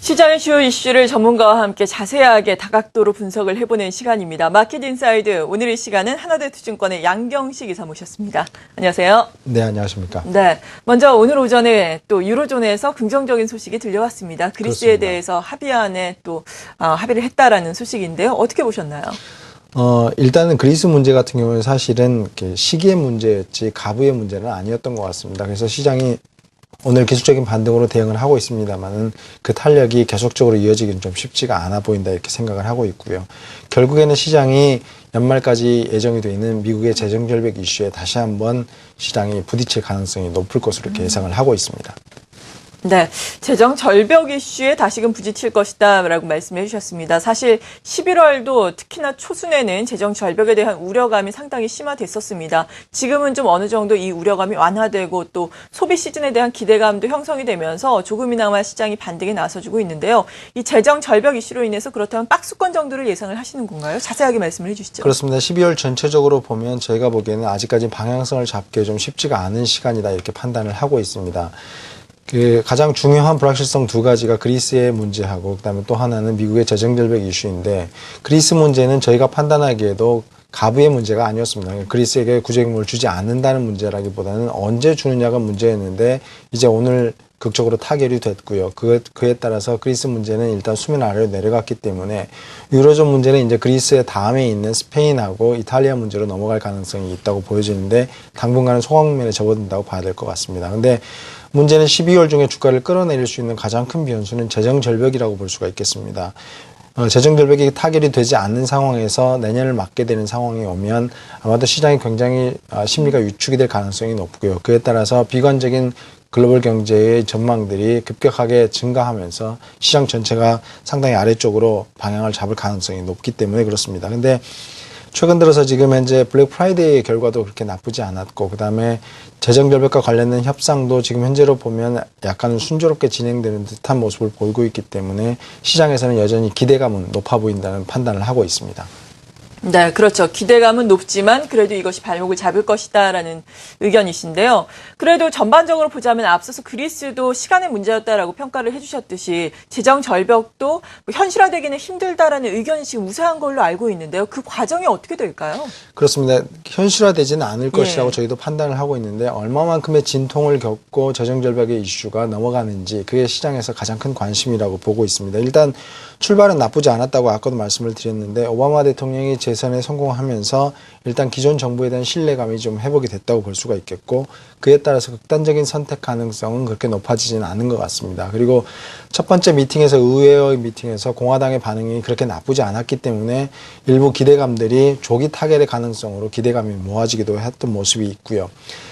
시장의 주요 이슈를 전문가와 함께 자세하게 다각도로 분석을 해보는 시간입니다. 마켓 인사이드, 오늘 이 시간은 하나대투증권의 양경식 이사 모셨습니다. 안녕하세요. 네, 안녕하십니까. 네, 먼저 오늘 오전에 또 유로존에서 긍정적인 소식이 들려왔습니다. 그리스에 그렇습니다. 대해서 합의안에 또 합의를 했다라는 소식인데요. 어떻게 보셨나요? 일단은 그리스 문제 같은 경우는 사실은 시기의 문제였지 가부의 문제는 아니었던 것 같습니다. 그래서 시장이 오늘 기술적인 반등으로 대응을 하고 있습니다만은 그 탄력이 계속적으로 이어지기는 좀 쉽지가 않아 보인다 이렇게 생각을 하고 있고요. 결국에는 시장이 연말까지 예정이 되어 있는 미국의 재정 절벽 이슈에 다시 한번 시장이 부딪힐 가능성이 높을 것으로 이렇게 예상을 하고 있습니다. 네, 재정 절벽 이슈에 다시금 부딪힐 것이다라고 말씀해 주셨습니다. 사실 11월도 특히나 초순에는 재정 절벽에 대한 우려감이 상당히 심화됐었습니다. 지금은 좀 어느 정도 이 우려감이 완화되고 또 소비 시즌에 대한 기대감도 형성이 되면서 조금이나마 시장이 반등에 나서주고 있는데요. 이 재정 절벽 이슈로 인해서 그렇다면 박스권 정도를 예상을 하시는 건가요? 자세하게 말씀을 해주시죠. 그렇습니다. 12월 전체적으로 보면 저희가 보기에는 아직까지 방향성을 잡기 좀 쉽지가 않은 시간이다 이렇게 판단을 하고 있습니다. 가장 중요한 불확실성 두 가지가 그리스의 문제하고 그다음에 또 하나는 미국의 재정 절벽 이슈인데 그리스 문제는 저희가 판단하기에도 가부의 문제가 아니었습니다. 그리스에게 구제금을 주지 않는다는 문제라기보다는 언제 주느냐가 문제였는데 이제 오늘 극적으로 타결이 됐고요. 그에 따라서 그리스 문제는 일단 수면 아래로 내려갔기 때문에 유로존 문제는 이제 그리스의 다음에 있는 스페인하고 이탈리아 문제로 넘어갈 가능성이 있다고 보여지는데 당분간은 소강면에 접어든다고 봐야 될 것 같습니다. 근데 문제는 12월 중에 주가를 끌어내릴 수 있는 가장 큰 변수는 재정 절벽이라고 볼 수가 있겠습니다. 재정 절벽이 타결이 되지 않는 상황에서 내년을 맞게 되는 상황이 오면 아마도 시장이 굉장히 심리가 위축이 될 가능성이 높고요. 그에 따라서 비관적인 글로벌 경제의 전망들이 급격하게 증가하면서 시장 전체가 상당히 아래쪽으로 방향을 잡을 가능성이 높기 때문에 그렇습니다. 근데 최근 들어서 지금 현재 블랙 프라이데이 결과도 그렇게 나쁘지 않았고 그다음에 재정 절벽과 관련된 협상도 지금 현재로 보면 약간 순조롭게 진행되는 듯한 모습을 보이고 있기 때문에 시장에서는 여전히 기대감은 높아 보인다는 판단을 하고 있습니다. 네, 그렇죠. 기대감은 높지만 그래도 이것이 발목을 잡을 것이다라는 의견이신데요. 그래도 전반적으로 보자면 앞서서 그리스도 시간의 문제였다라고 평가를 해주셨듯이 재정 절벽도 뭐 현실화되기는 힘들다라는 의견이 지금 우세한 걸로 알고 있는데요. 그 과정이 어떻게 될까요? 그렇습니다. 현실화되지는 않을 것이라고 저희도 판단을 하고 있는데 얼마만큼의 진통을 겪고 재정 절벽의 이슈가 넘어가는지 그게 시장에서 가장 큰 관심이라고 보고 있습니다. 일단 출발은 나쁘지 않았다고 아까도 말씀을 드렸는데 오바마 대통령이 재선에 성공하면서 일단 기존 정부에 대한 신뢰감이 좀 회복이 됐다고 볼 수가 있겠고 그에 따라서 극단적인 선택 가능성은 그렇게 높아지지는 않은 것 같습니다. 그리고 첫 번째 미팅에서 의회의 미팅에서 공화당의 반응이 그렇게 나쁘지 않았기 때문에 일부 기대감들이 조기 타결의 가능성으로 기대감이 모아지기도 했던 모습이 있고요.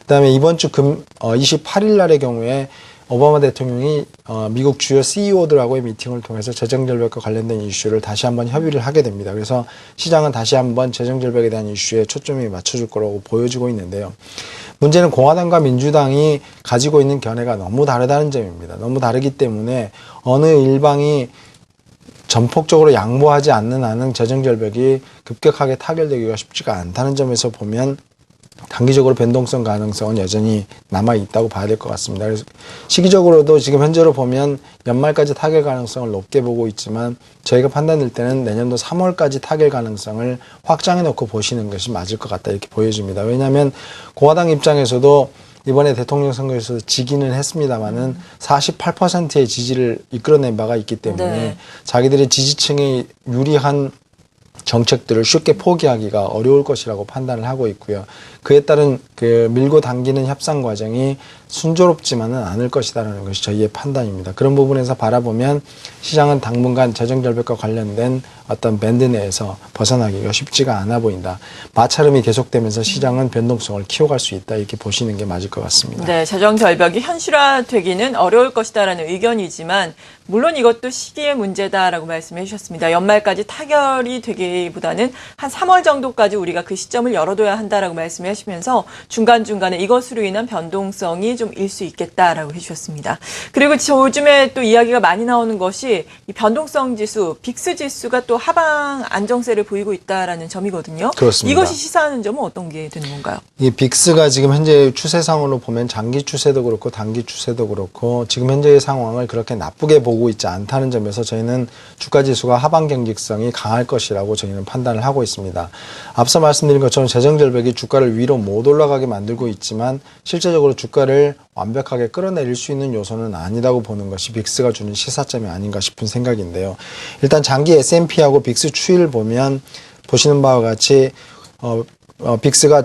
그다음에 이번 주 28일 날의 경우에 오바마 대통령이 미국 주요 CEO들하고의 미팅을 통해서 재정 절벽과 관련된 이슈를 다시 한번 협의를 하게 됩니다. 그래서 시장은 다시 한번 재정 절벽에 대한 이슈에 초점이 맞춰질 거라고 보여지고 있는데요. 문제는 공화당과 민주당이 가지고 있는 견해가 너무 다르다는 점입니다. 너무 다르기 때문에 어느 일방이 전폭적으로 양보하지 않는 한은 재정 절벽이 급격하게 타결되기가 쉽지가 않다는 점에서 보면 단기적으로 변동성 가능성은 여전히 남아있다고 봐야 될 것 같습니다. 그래서 시기적으로도 지금 현재로 보면 연말까지 타결 가능성을 높게 보고 있지만 저희가 판단할 때는 내년도 3월까지 타결 가능성을 확장해 놓고 보시는 것이 맞을 것 같다 이렇게 보여집니다. 왜냐하면 공화당 입장에서도 이번에 대통령 선거에서 지기는 했습니다만은 48%의 지지를 이끌어낸 바가 있기 때문에 자기들의 지지층이 유리한 정책들을 쉽게 포기하기가 어려울 것이라고 판단을 하고 있고요. 그에 따른 밀고 당기는 협상 과정이 순조롭지만은 않을 것이다라는 것이 저희의 판단입니다. 그런 부분에서 바라보면 시장은 당분간 재정 절벽과 관련된 어떤 밴드 내에서 벗어나기가 쉽지가 않아 보인다. 마찰음이 계속되면서 시장은 변동성을 키워갈 수 있다 이렇게 보시는 게 맞을 것 같습니다. 네, 재정 절벽이 현실화되기는 어려울 것이다라는 의견이지만 물론 이것도 시기의 문제다라고 말씀해 주셨습니다. 연말까지 타결이 되기보다는 한 3월 정도까지 우리가 그 시점을 열어둬야 한다라고 말씀해 주시면서 중간중간에 이것으로 인한 변동성이 좀 일 수 있겠다라고 해주셨습니다. 그리고 요즘에 또 이야기가 많이 나오는 것이 이 변동성 지수, 빅스 지수가 또 또 하방 안정세를 보이고 있다라는 점이거든요. 그렇습니다. 이것이 시사하는 점은 어떤 게 되는 건가요? 이 빅스가 지금 현재 추세상으로 보면 장기 추세도 그렇고 단기 추세도 그렇고 지금 현재의 상황을 그렇게 나쁘게 보고 있지 않다는 점에서 저희는 주가 지수가 하방 경직성이 강할 것이라고 저희는 판단을 하고 있습니다. 앞서 말씀드린 것처럼 재정 절벽이 주가를 위로 못 올라가게 만들고 있지만 실제적으로 주가를 완벽하게 끌어내릴 수 있는 요소는 아니라고 보는 것이 빅스가 주는 시사점이 아닌가 싶은 생각인데요. 일단 장기 S&P하고 빅스 추이를 보면 보시는 바와 같이 빅스가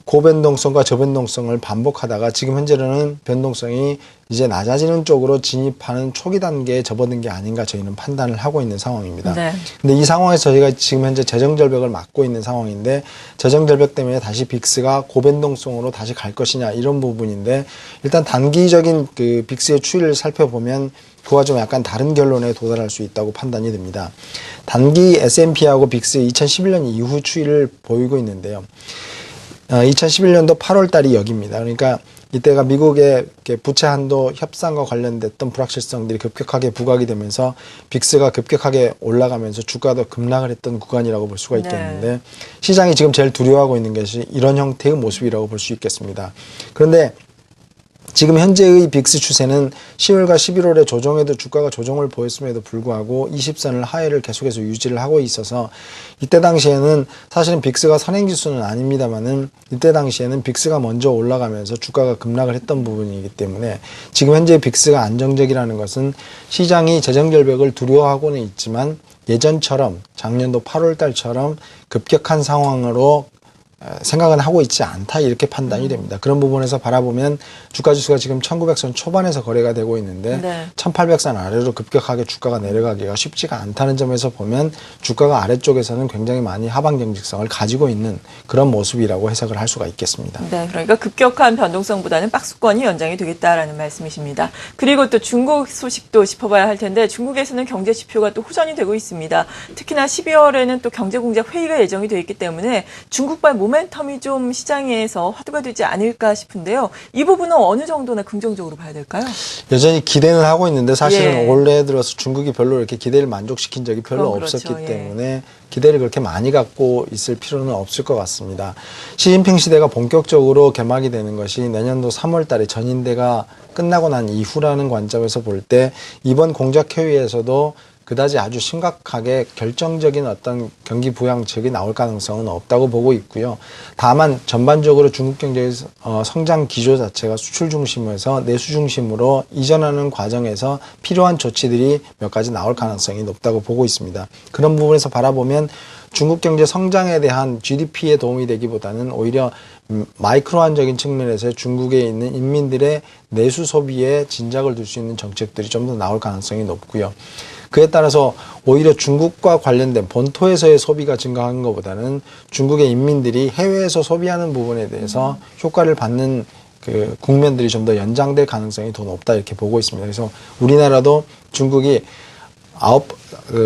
고변동성과 저변동성을 반복하다가 지금 현재는 변동성이 이제 낮아지는 쪽으로 진입하는 초기 단계에 접어든 게 아닌가 저희는 판단을 하고 있는 상황입니다. 네. 근데 이 상황에서 저희가 지금 현재 재정 절벽을 맞고 있는 상황인데 재정 절벽 때문에 다시 빅스가 고변동성으로 다시 갈 것이냐 이런 부분인데 일단 단기적인 그 빅스의 추이를 살펴보면 그와 좀 약간 다른 결론에 도달할 수 있다고 판단이 됩니다. 단기 S&P하고 빅스 2011년 이후 추이를 보이고 있는데요. 2011년도 8월 달이 여기입니다. 그러니까 이때가 미국의 부채 한도 협상과 관련됐던 불확실성들이 급격하게 부각이 되면서 빅스가 급격하게 올라가면서 주가도 급락을 했던 구간이라고 볼 수가 있겠는데 네. 시장이 지금 제일 두려워하고 있는 것이 이런 형태의 모습이라고 볼 수 있겠습니다. 그런데 지금 현재의 빅스 추세는 10월과 11월에 조정에도 주가가 조정을 보였음에도 불구하고 20선을 하회를 계속해서 유지를 하고 있어서 이때 당시에는 사실은 빅스가 선행지수는 아닙니다만은 이때 당시에는 빅스가 먼저 올라가면서 주가가 급락을 했던 부분이기 때문에 지금 현재 빅스가 안정적이라는 것은 시장이 재정절벽을 두려워하고는 있지만 예전처럼 작년도 8월 달처럼 급격한 상황으로 생각은 하고 있지 않다 이렇게 판단이 됩니다. 그런 부분에서 바라보면 주가지수가 지금 1900선 초반에서 거래가 되고 있는데 네. 1800선 아래로 급격하게 주가가 내려가기가 쉽지가 않다는 점에서 보면 주가가 아래쪽에서는 굉장히 많이 하방 경직성을 가지고 있는 그런 모습이라고 해석을 할 수가 있겠습니다. 네, 그러니까 급격한 변동성보다는 박스권이 연장이 되겠다라는 말씀이십니다. 그리고 또 중국 소식도 짚어봐야 할 텐데 중국에서는 경제 지표가 또 호전이 되고 있습니다. 특히나 12월에는 또 경제공작 회의가 예정이 되어 있기 때문에 중국발 모멘텀이 좀 시장에서 화두가 되지 않을까 싶은데요. 이 부분은 어느 정도나 긍정적으로 봐야 될까요? 여전히 기대는 하고 있는데 사실은 예. 올해 들어서 중국이 별로 이렇게 기대를 만족시킨 적이 별로 그건 그렇죠. 없었기 예. 때문에 기대를 그렇게 많이 갖고 있을 필요는 없을 것 같습니다. 시진핑 시대가 본격적으로 개막이 되는 것이 내년도 3월 달에 전인대가 끝나고 난 이후라는 관점에서 볼 때 이번 공작회의에서도 그다지 아주 심각하게 결정적인 어떤 경기 부양책이 나올 가능성은 없다고 보고 있고요. 다만 전반적으로 중국 경제의 성장 기조 자체가 수출 중심에서 내수 중심으로 이전하는 과정에서 필요한 조치들이 몇 가지 나올 가능성이 높다고 보고 있습니다. 그런 부분에서 바라보면 중국 경제 성장에 대한 GDP에 도움이 되기보다는 오히려 마이크로한적인 측면에서 중국에 있는 인민들의 내수 소비에 진작을 둘 수 있는 정책들이 좀 더 나올 가능성이 높고요. 그에 따라서 오히려 중국과 관련된 본토에서의 소비가 증가한 것보다는 중국의 인민들이 해외에서 소비하는 부분에 대해서 효과를 받는 그 국면들이 좀 더 연장될 가능성이 더 높다 이렇게 보고 있습니다. 그래서 우리나라도 중국이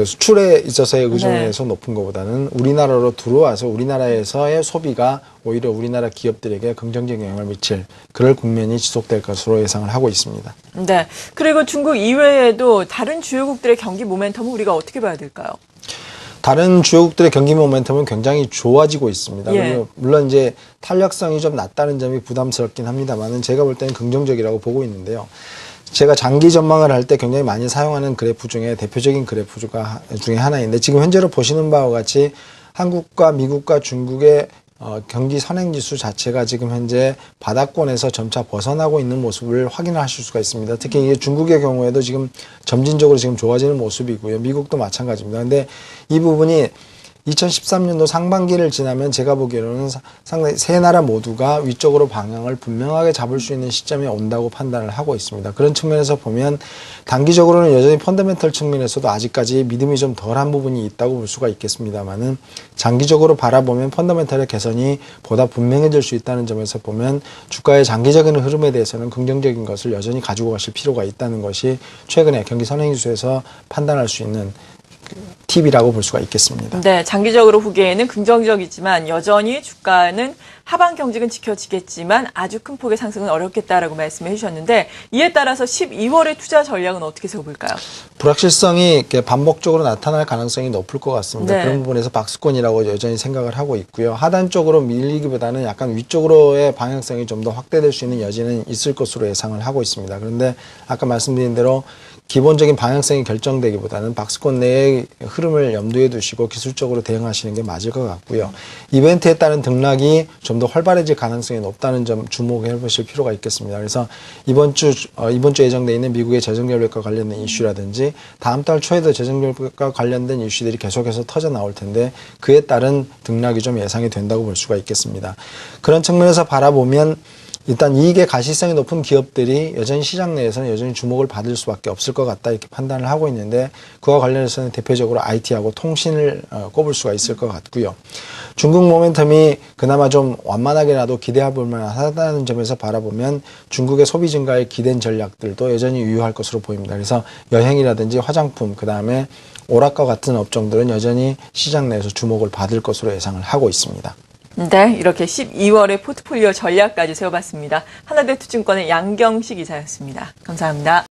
수출에 있어서의 의존에서 높은 것보다는 우리나라로 들어와서 우리나라에서의 소비가 오히려 우리나라 기업들에게 긍정적인 영향을 미칠 그럴 국면이 지속될 것으로 예상을 하고 있습니다. 네. 그리고 중국 이외에도 다른 주요국들의 경기 모멘텀은 우리가 어떻게 봐야 될까요? 다른 주요국들의 경기 모멘텀은 굉장히 좋아지고 있습니다. 예. 그리고 물론 이제 탄력성이 좀 낮다는 점이 부담스럽긴 합니다만은 제가 볼 때는 긍정적이라고 보고 있는데요. 제가 장기 전망을 할 때 굉장히 많이 사용하는 그래프 중에 대표적인 그래프 중에 하나인데 지금 현재로 보시는 바와 같이 한국과 미국과 중국의 경기 선행지수 자체가 지금 현재 바닥권에서 점차 벗어나고 있는 모습을 확인하실 수가 있습니다. 특히 이게 중국의 경우에도 지금 점진적으로 지금 좋아지는 모습이고요. 미국도 마찬가지입니다. 근데 이 부분이 2013년도 상반기를 지나면 제가 보기에는 상당히 세 나라 모두가 위쪽으로 방향을 분명하게 잡을 수 있는 시점이 온다고 판단을 하고 있습니다. 그런 측면에서 보면 단기적으로는 여전히 펀더멘털 측면에서도 아직까지 믿음이 좀 덜한 부분이 있다고 볼 수가 있겠습니다만은 장기적으로 바라보면 펀더멘털의 개선이 보다 분명해질 수 있다는 점에서 보면 주가의 장기적인 흐름에 대해서는 긍정적인 것을 여전히 가지고 가실 필요가 있다는 것이 최근에 경기 선행지수에서 판단할 수 있는 팁이라고 볼 수가 있겠습니다. 네, 장기적으로 보기에는 긍정적이지만 여전히 주가는 하반 경직은 지켜지겠지만 아주 큰 폭의 상승은 어렵겠다라고 말씀해 주셨는데 이에 따라서 12월의 투자 전략은 어떻게 세워볼까요? 불확실성이 이렇게 반복적으로 나타날 가능성이 높을 것 같습니다. 네. 그런 부분에서 박스권이라고 여전히 생각을 하고 있고요. 하단 쪽으로 밀리기보다는 약간 위쪽으로의 방향성이 좀 더 확대될 수 있는 여지는 있을 것으로 예상을 하고 있습니다. 그런데 아까 말씀드린 대로 기본적인 방향성이 결정되기보다는 박스권 내의 흐름을 염두에 두시고 기술적으로 대응하시는 게 맞을 것 같고요. 이벤트에 따른 등락이 좀 더 활발해질 가능성이 높다는 점 주목해 보실 필요가 있겠습니다. 그래서 이번 주 예정돼 있는 미국의 재정결벽과 관련된 이슈라든지 다음 달 초에도 재정결벽과 관련된 이슈들이 계속해서 터져 나올 텐데 그에 따른 등락이 좀 예상이 된다고 볼 수가 있겠습니다. 그런 측면에서 바라보면 일단 이익의 가시성이 높은 기업들이 여전히 시장 내에서는 여전히 주목을 받을 수밖에 없을 것 같다 이렇게 판단을 하고 있는데 그와 관련해서는 대표적으로 IT하고 통신을 꼽을 수가 있을 것 같고요. 중국 모멘텀이 그나마 좀 완만하게라도 기대해 볼 만하다는 점에서 바라보면 중국의 소비 증가에 기댄 전략들도 여전히 유효할 것으로 보입니다. 그래서 여행이라든지 화장품 그다음에 오락과 같은 업종들은 여전히 시장 내에서 주목을 받을 것으로 예상을 하고 있습니다. 네, 이렇게 12월의 포트폴리오 전략까지 세워봤습니다. 하나대투증권의 양경식 이사였습니다. 감사합니다.